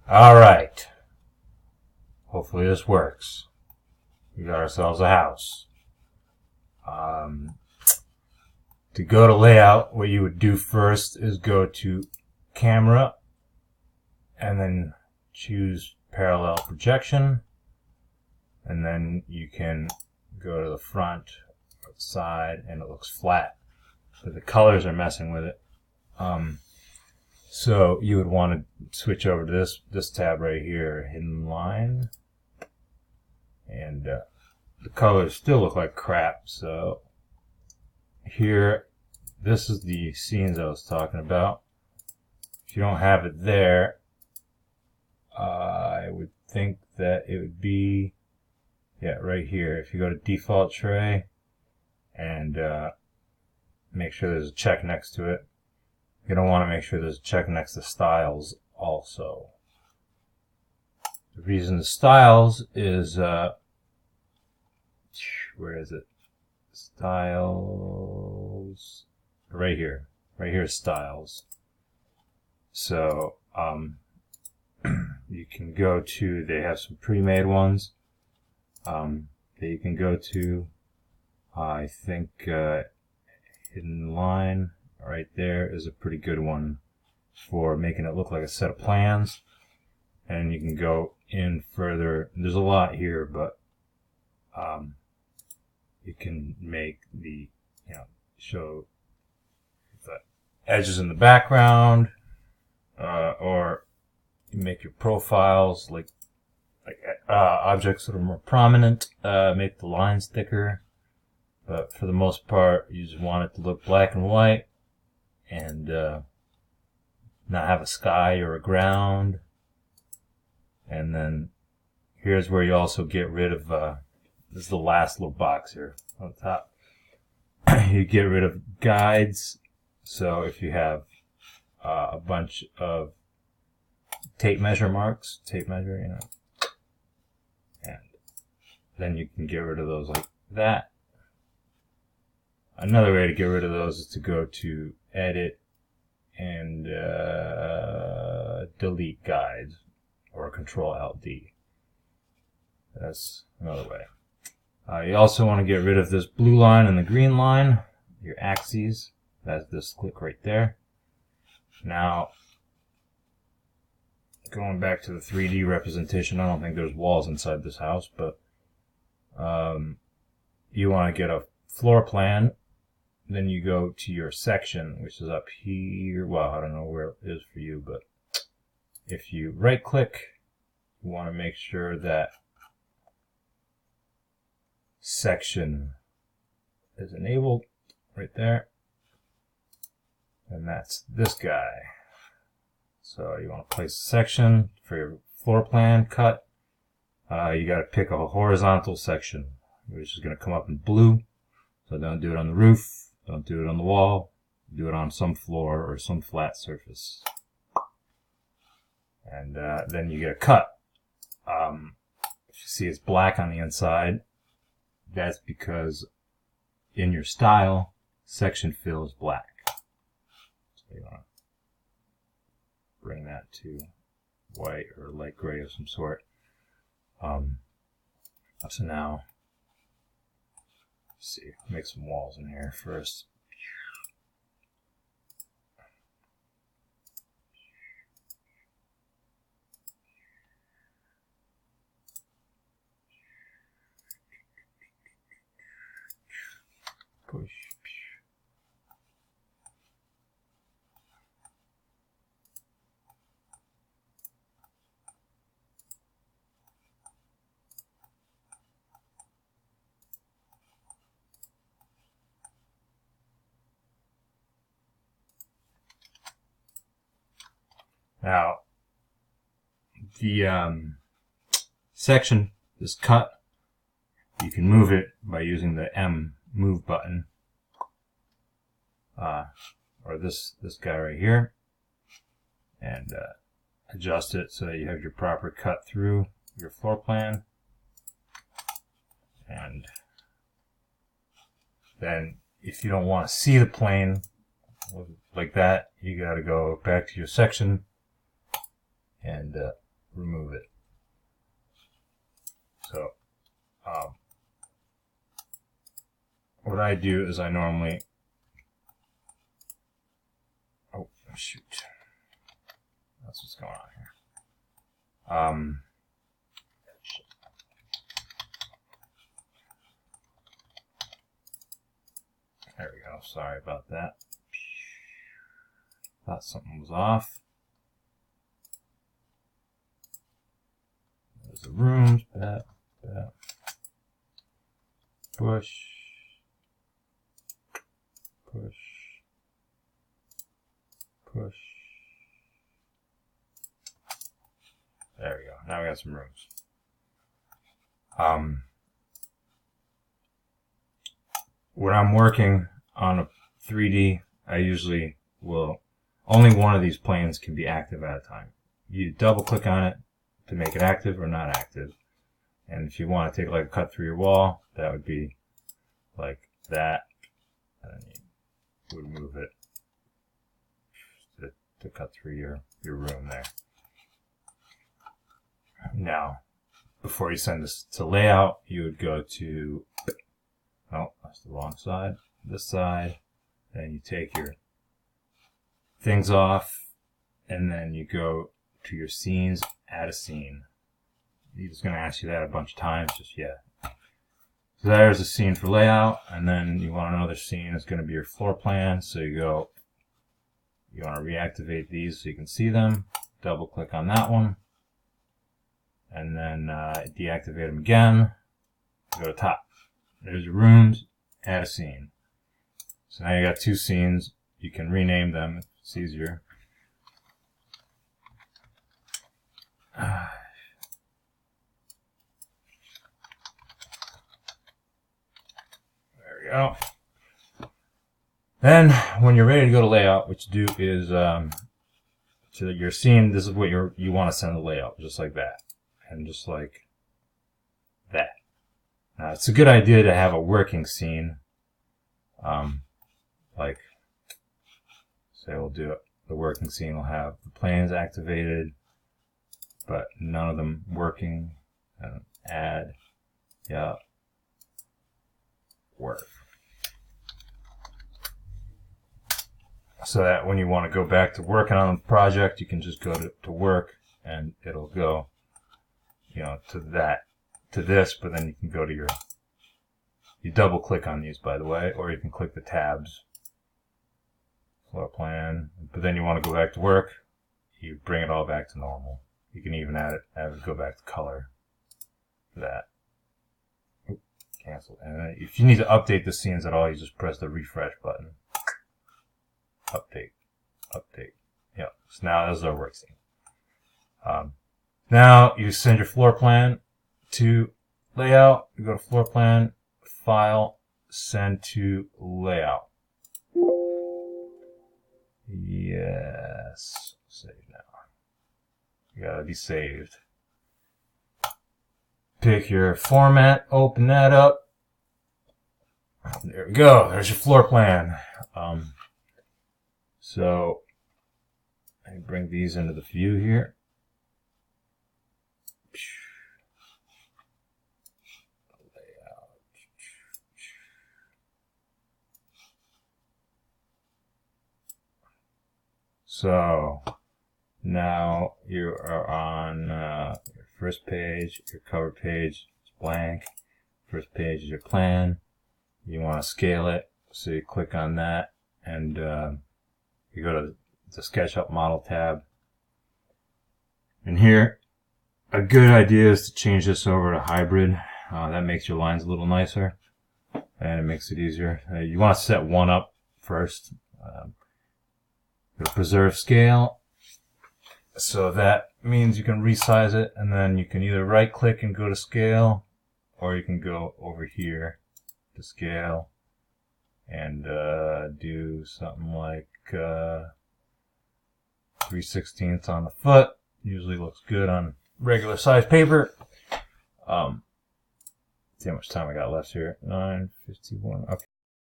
Alright. Hopefully this works. We got ourselves a house. To go to layout, what you would do first is go to camera and then choose parallel projection, and then you can go to the front or the side and it looks flat, but the colors are messing with it. So you would want to switch over to this tab right here, hidden line, and the colors still look like crap. So here, this is the scenes I was talking about. If you don't have it there, I would think that it would be, yeah, right here. If you go to default tray and make sure there's a check next to it, you're going to want to make sure there's a check next to styles also. The reason the styles is, where is it? Styles, right here. Right here is styles. So, you can go to, they have some pre-made ones that you can go to. I think hidden line right there is a pretty good one for making it look like a set of plans. And you can go in further. There's a lot here, but you can make the, show the edges in the background, or you make your profiles like objects that are more prominent, make the lines thicker. But for the most part, you just want it to look black and white and not have a sky or a ground. And then here's where you also get rid of, this is the last little box here on the top. You get rid of guides. So if you have a bunch of tape measure marks, and then you can get rid of those like that. Another way to get rid of those is to go to edit and delete guides, or Control-Alt-D. That's another way. You also want to get rid of this blue line and the green line, your axes. That's this click right there. Now, going back to the 3D representation, I don't think there's walls inside this house, but you want to get a floor plan. Then you go to your section, which is up here. Well, I don't know where it is for you, but if you right click, you want to make sure that section is enabled right there. And that's this guy. So you want to place a section for your floor plan cut. You got to pick a horizontal section, which is going to come up in blue. So don't do it on the roof. Don't do it on the wall. Do it on some floor or some flat surface. And then you get a cut. If you see it's black on the inside, that's because in your style, section fill is black. So you want to bring that to white or light gray of some sort. So now, let's see, make some walls in here first. Push. Now, the section is cut. You can move it by using the M move button, or this guy right here, and adjust it so that you have your proper cut through your floor plan. And then if you don't want to see the plane like that, you got to go back to your section and remove it. So what I do is I normally, oh shoot, that's what's going on here. There we go. Sorry about that. Thought something was off. There's the rooms. Push. Push. Push. There we go. Now we got some rooms. When I'm working on a 3D, I usually will, only one of these planes can be active at a time. You double click on it to make it active or not active. And if you want to take like a cut through your wall, that would be like that. And then you would move it to cut through your room there. Now, before you send this to layout, you would go to, oh, that's the wrong side, this side, then you take your things off, and then you go to your scenes, add a scene. He's going to ask you that a bunch of times, just yeah. So there's a scene for layout, and then you want another scene that's going to be your floor plan, so you go, you want to reactivate these so you can see them, double click on that one, and then deactivate them again, go to top. There's your rooms, add a scene. So now you got two scenes. You can rename them if it's easier. There we go. Then, when you're ready to go to layout, what you do is, to your scene, this is what you want to send the layout, just like that. And just like that. Now, it's a good idea to have a working scene. Like, say we'll do it. The working scene will have the planes activated, but none of them working. And add, yeah, work. So that when you want to go back to working on the project, you can just go to work, and it'll go, you know, to this, but then you can go to you double click on these, by the way, or you can click the tabs, floor plan, but then you want to go back to work, you bring it all back to normal. You can even have it go back to color for that. Oop, cancel. And if you need to update the scenes at all, you just press the refresh button. Update. Yep. So now this is our work scene. Now you send your floor plan to layout. You go to floor plan, file, send to layout. Yes. Save now. You gotta be saved. Pick your format, open that up. There we go. There's your floor plan. So I bring these into the view here. Layout. So now you are on your first page, your cover page is blank. First page is your plan. You want to scale it, so you click on that, and you go to the SketchUp Model tab. And here, a good idea is to change this over to hybrid. That makes your lines a little nicer, and it makes it easier. You want to set one up first. Go to preserve scale. So that means you can resize it, and then you can either right click and go to scale, or you can go over here to scale and do something like 3/16 on the foot. Usually looks good on regular size paper. See how much time I got left here. 9:51. Okay.